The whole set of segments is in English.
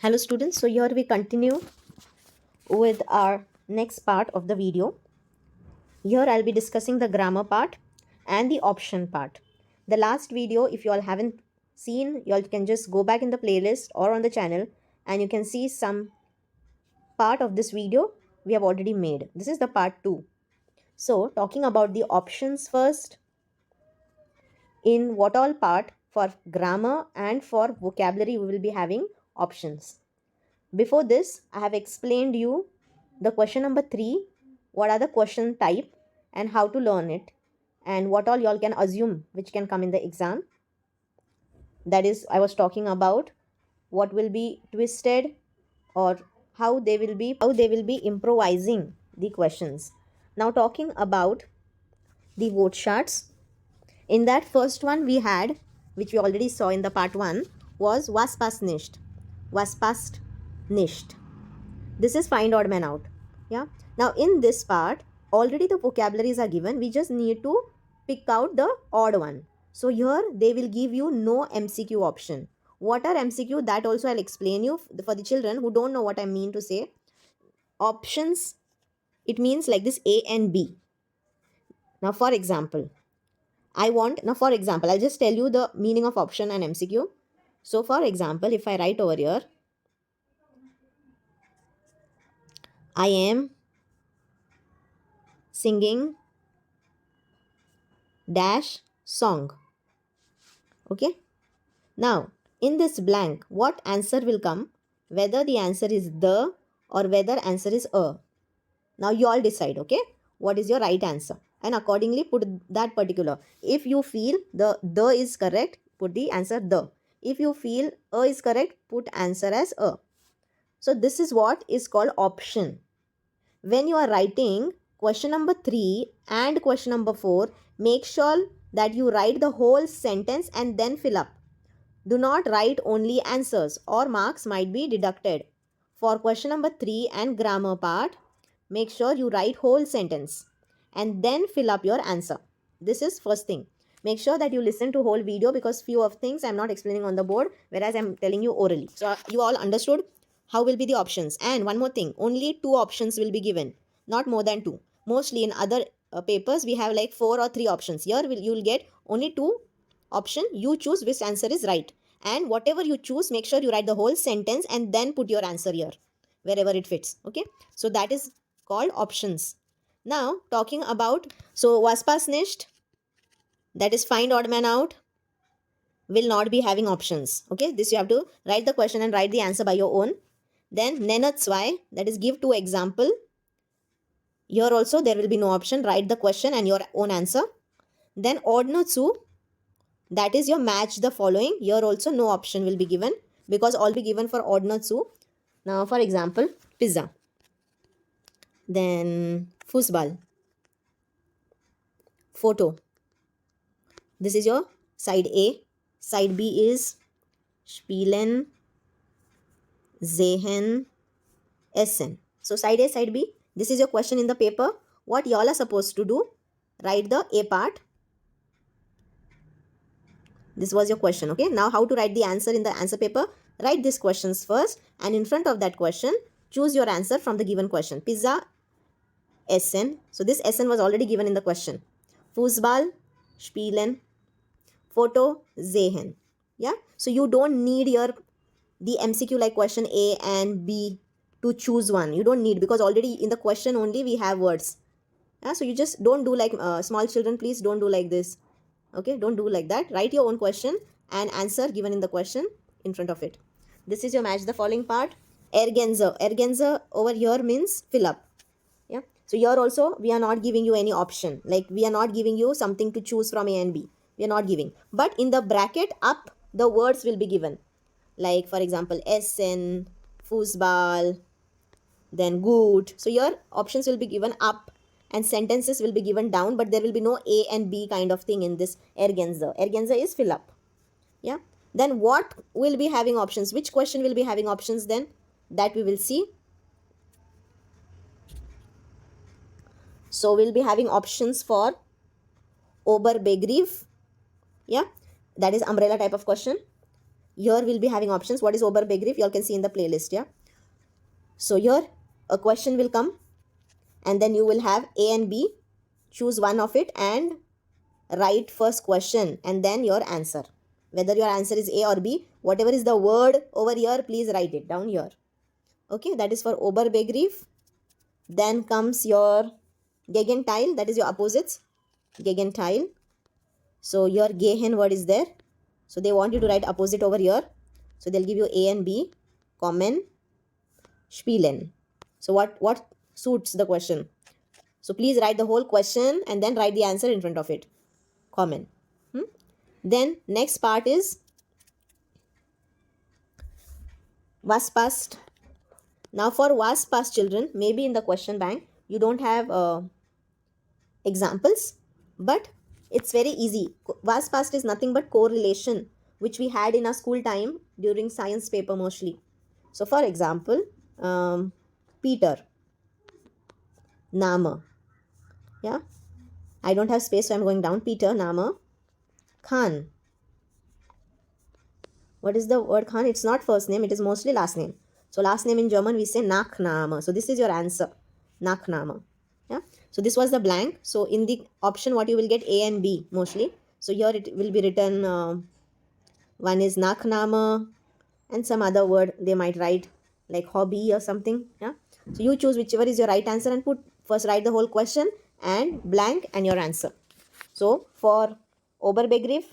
Hello students, so here we continue with our next part of the video. Here I'll be discussing the grammar part and the option part. The last video, if you all haven't seen, you all can just go back in the playlist or on the channel and you can see some part of this video we have already made. This is the part 2. So talking about the options first, in what all part for grammar and for vocabulary we will be having options. Before this, I have explained you the question number 3, what are the question type and how to learn it and what all y'all can assume which can come in the exam. That is, I was talking about what will be twisted or how they will be improvising the questions. Now talking about the vote charts. In that first one we had, which we already saw in the part 1, was passt nicht. Was passt nicht. This is find odd man out. Yeah. Now in this part, already the vocabularies are given. We just need to pick out the odd one. So here they will give you no MCQ option. What are MCQ? That also I'll explain you for the children who don't know what I mean to say. Options, it means like this A and B. Now for example, I'll just tell you the meaning of option and MCQ. So for example, if I write over here, I am singing dash song. Okay. Now, in this blank, what answer will come? Whether the answer is the or whether answer is a. Now, you all decide, okay? What is your right answer? And accordingly, put that particular. If you feel the is correct, put the answer the. If you feel a is correct, put answer as a. So, this is what is called option. When you are writing question number 3 and question number 4, make sure that you write the whole sentence and then fill up. Do not write only answers or marks might be deducted. For question number 3 and grammar part, make sure you write whole sentence and then fill up your answer. This is first thing. Make sure that you listen to whole video because few of things I'm not explaining on the board whereas I'm telling you orally. So you all understood how will be the options. And one more thing, only 2 options will be given, not more than 2. Mostly in other papers we have like 4 or 3 options. Here you will get only 2 option. You choose which answer is right, and whatever you choose, make sure you write the whole sentence and then put your answer here wherever it fits. Okay, so that is called options. Now talking about, so was passt nicht, that is find odd man out, will not be having options. Okay, this you have to write the question and write the answer by your own. Then nenne zwei, that is give 2 example. Here also there will be no option. Write the question and your own answer. Then ordne zu, that is your match the following. Here also no option will be given because all be given for ordne zu. Now for example, pizza. Then Fußball. Photo. This is your side A. Side B is spielen, sehen, essen. So side A, side B. This is your question in the paper. What y'all are supposed to do? Write the A part. This was your question. Okay. Now how to write the answer in the answer paper? Write these questions first and in front of that question, choose your answer from the given question. Pizza, essen. So this essen was already given in the question. Fußball, spielen. Photo, sehen. Yeah. So you don't need your the MCQ like question A and B to choose one. You don't need, because already in the question only we have words. Yeah. So you just don't do like small children, please don't do like this. Okay, don't do like that. Write your own question and answer given in the question in front of it. This is your match the following part. Ergänze. Ergänze over here means fill up. Yeah. So here also we are not giving you any option. Like we are not giving you something to choose from A and B. We are not giving. But in the bracket up, the words will be given. Like for example, Essen, Fußball, then gut. So your options will be given up and sentences will be given down, but there will be no A and B kind of thing in this Ergänze. Ergänze is fill up. Yeah. Then what will be having options? Which question will be having options then? That we will see. So we'll be having options for Oberbegriff. Yeah. That is umbrella type of question. here we'll be having options. What is Oberbegriff? You all can see in the playlist. Yeah. So here a question will come, and then you will have A and B. Choose one of it and write first question and then your answer. Whether your answer is A or B, whatever is the word over here, please write it down here. Okay, that is for Oberbegriff. Then comes your Gegenteil, that is your opposites. Gegenteil. So your Gehen word is there. So they want you to write opposite over here. So they'll give you A and B, kommen, spielen. So what suits the question? So please write the whole question and then write the answer in front of it. Kommen. Then next part is was passt. Now for was passt, children, maybe in the question bank you don't have examples, but it's very easy. Was passt is nothing but correlation, which we had in our school time during science paper mostly. So for example, Peter, Name. Yeah, I don't have space, so I'm going down. Peter, Name, Khan. What is the word Khan? It's not first name, it is mostly last name. So last name in German we say Nachname. So this is your answer, Nachname. Yeah. So this was the blank. So in the option what you will get A and B mostly. So here it will be written one is Nachname and some other word they might write like hobby or something. Yeah. So you choose whichever is your right answer and write the whole question and blank and your answer. So for Oberbegriff,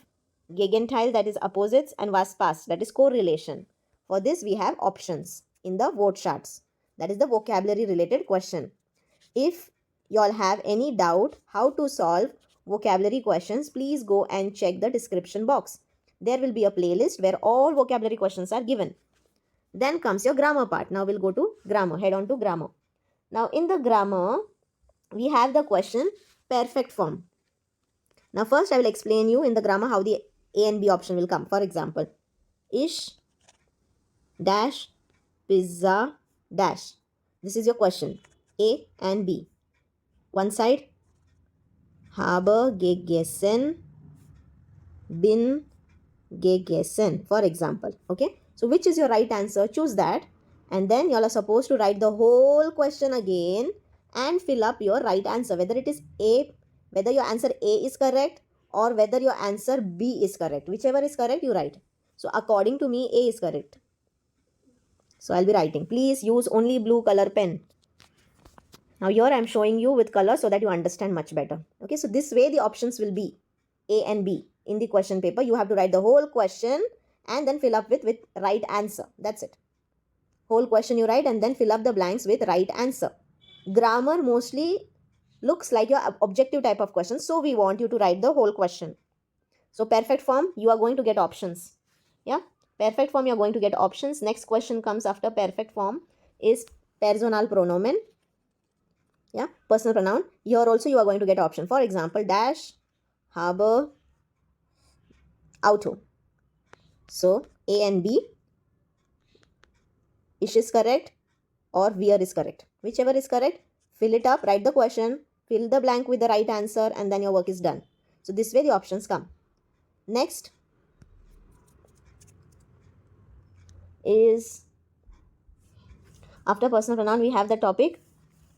Gegenteil, that is opposites, and was passt, that is correlation. For this we have options in the word charts. That is the vocabulary related question. If you all have any doubt how to solve vocabulary questions, please go and check the description box. There will be a playlist where all vocabulary questions are given. Then comes your grammar part. Now we'll go to grammar, head on to grammar. Now in the grammar, we have the question perfect form. Now first I will explain you in the grammar how the A and B option will come. For example, ich dash pizza dash. This is your question. A and B. One side, habe gegessen, bin gegessen, for example. Okay. So which is your right answer? Choose that. And then you all are supposed to write the whole question again and fill up your right answer. Whether it is A, whether your answer A is correct or whether your answer B is correct. Whichever is correct, you write. So according to me, A is correct. So I'll be writing. Please use only blue color pen. Now here I am showing you with color so that you understand much better. Okay, so this way the options will be A and B in the question paper. You have to write the whole question and then fill up with right answer. That's it. Whole question you write and then fill up the blanks with right answer. Grammar mostly looks like your objective type of question. So we want you to write the whole question. So perfect form, you are going to get options. Yeah, perfect form, you are going to get options. Next question comes after perfect form is personal pronomen. Yeah, personal pronoun. Here also you are going to get option. For example, dash, habe, Auto. So A and B, ish is correct or wir is correct. Whichever is correct, fill it up, write the question, fill the blank with the right answer, and then your work is done. So this way the options come. Next is after personal pronoun we have the topic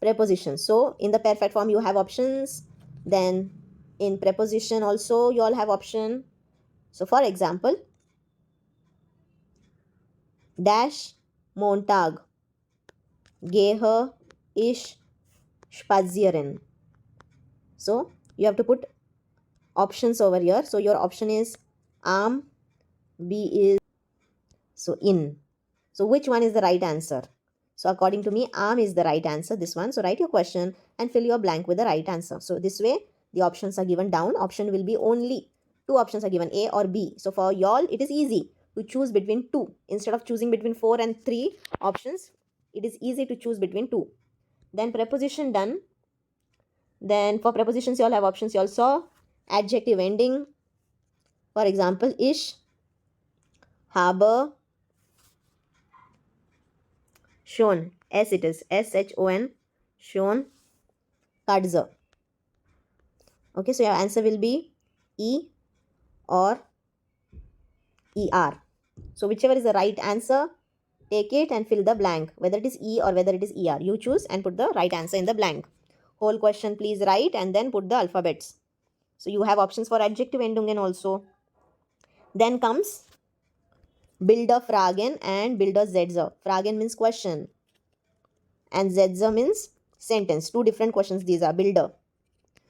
preposition. So in the perfect form you have options. Then in preposition also you all have option. So for example, dash Montag, gehe ich spazieren. So you have to put options over here. So your option is am, B is so in. So which one is the right answer? So according to me, am is the right answer, this one. So write your question and fill your blank with the right answer. So this way the options are given down. Option will be only two options are given, A or B. So for y'all it is easy to choose between two. Instead of choosing between 4 and 3 options, it is easy to choose between 2. Then preposition done. Then for prepositions you all have options. You all saw adjective ending. For example, ich habe schon, S it is, S-H-O-N, schon, Katze. Okay, so your answer will be E or ER. So whichever is the right answer, take it and fill the blank, whether it is E or whether it is ER. You choose and put the right answer in the blank. Whole question please write and then put the alphabets. So you have options for adjective, endungen also. Then comes Bilde Fragen and Bilde Sätze. Fragen means question and Sätze means sentence. Two different questions these are. Bilde.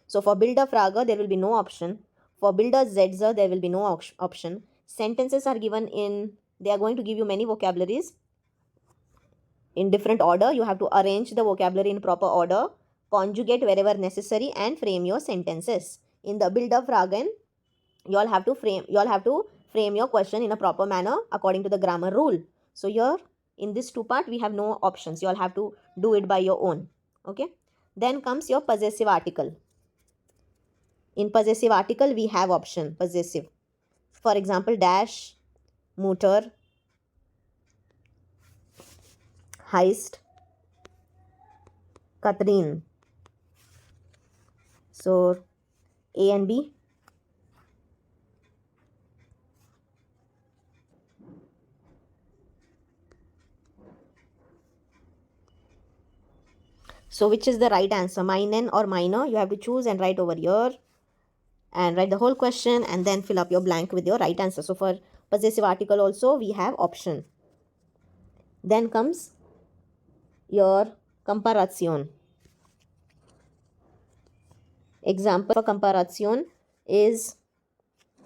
So for Bilde Frage there will be no option. For Bilde Sätze there will be no option. Sentences are given in, they are going to give you many vocabularies in different order. You have to arrange the vocabulary in proper order, conjugate wherever necessary, and frame your sentences. In the Bilde Fragen, you all have to frame your question in a proper manner according to the grammar rule. So here in this two part we have no options. You all have to do it by your own. Okay. Then comes your possessive article. In possessive article we have option possessive. For example, dash, Mutter, heißt, Katrin. So A and B. So which is the right answer? Meinen or minor? You have to choose and write over here and write the whole question and then fill up your blank with your right answer. So for possessive article also we have option. Then comes your Komparation. Example for Komparation is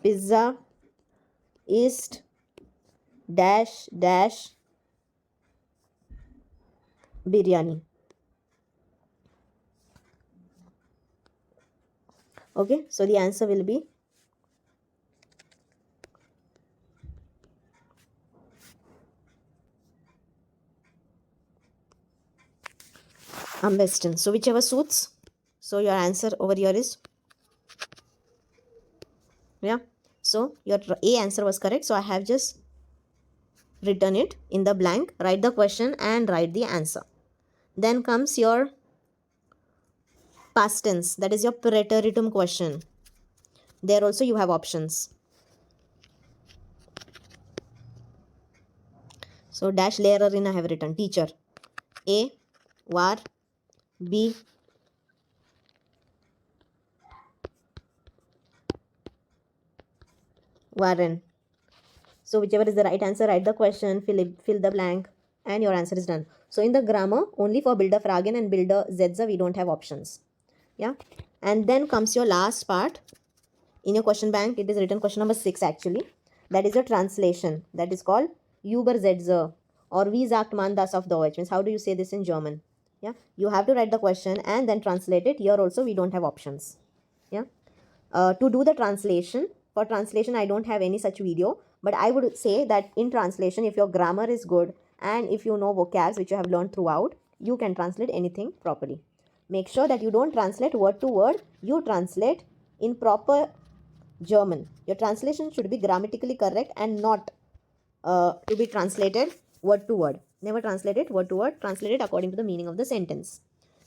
Pizza ist dash dash biryani. Okay, so the answer will be unbestimmt. So whichever suits. So your answer over here is, yeah. So your A answer was correct. So I have just written it in the blank. Write the question and write the answer. Then comes your past tense. That is your P.räteritum question. There also you have options. So dash Lehrerin I have written. Teacher. A. War. B. Waren. So whichever is the right answer, write the question, fill the blank, and your answer is done. So in the grammar, only for Bilde Fragen and Bilde Sätze, we don't have options. Yeah. And then comes your last part. In your question bank, it is written question number 6 actually. That is a translation. That is called Übersetzer or Wie sagt man das auf Deutsch? Means how do you say this in German? Yeah. You have to write the question and then translate it. Here also we don't have options. Yeah. To do the translation, for translation I don't have any such video, but I would say that in translation, if your grammar is good and if you know vocabs which you have learned throughout, you can translate anything properly. Make sure that you don't translate word to word, you translate in proper German. Your translation should be grammatically correct and not to be translated word to word. Never translate it word to word, translate it according to the meaning of the sentence.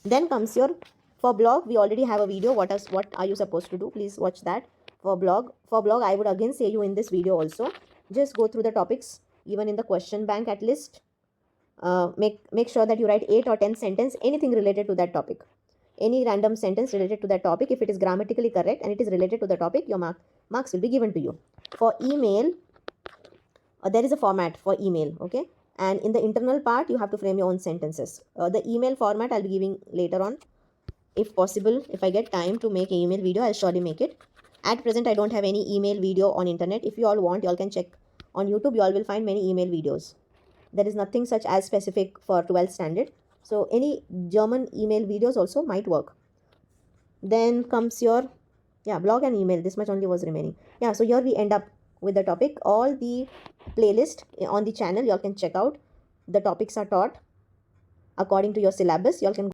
Then comes your, for blog, we already have a video. What are you supposed to do? Please watch that. For blog, I would again say you in this video also. Just go through the topics, even in the question bank at least. Make sure that you write 8 or 10 sentences, anything related to that topic. Any random sentence related to that topic. If it is grammatically correct and it is related to the topic, your marks will be given to you. For email, there is a format for email, okay? And in the internal part, you have to frame your own sentences. The email format I'll be giving later on. If possible, if I get time to make an email video, I'll surely make it. At present, I don't have any email video on internet. If you all want, you all can check on YouTube. You all will find many email videos. There is nothing such as specific for 12th standard. So any German email videos also might work. Then comes your, yeah, blog and email. This much only was remaining. Yeah, so here we end up with the topic. All the playlist on the channel, you all can check out. The topics are taught according to your syllabus. You all can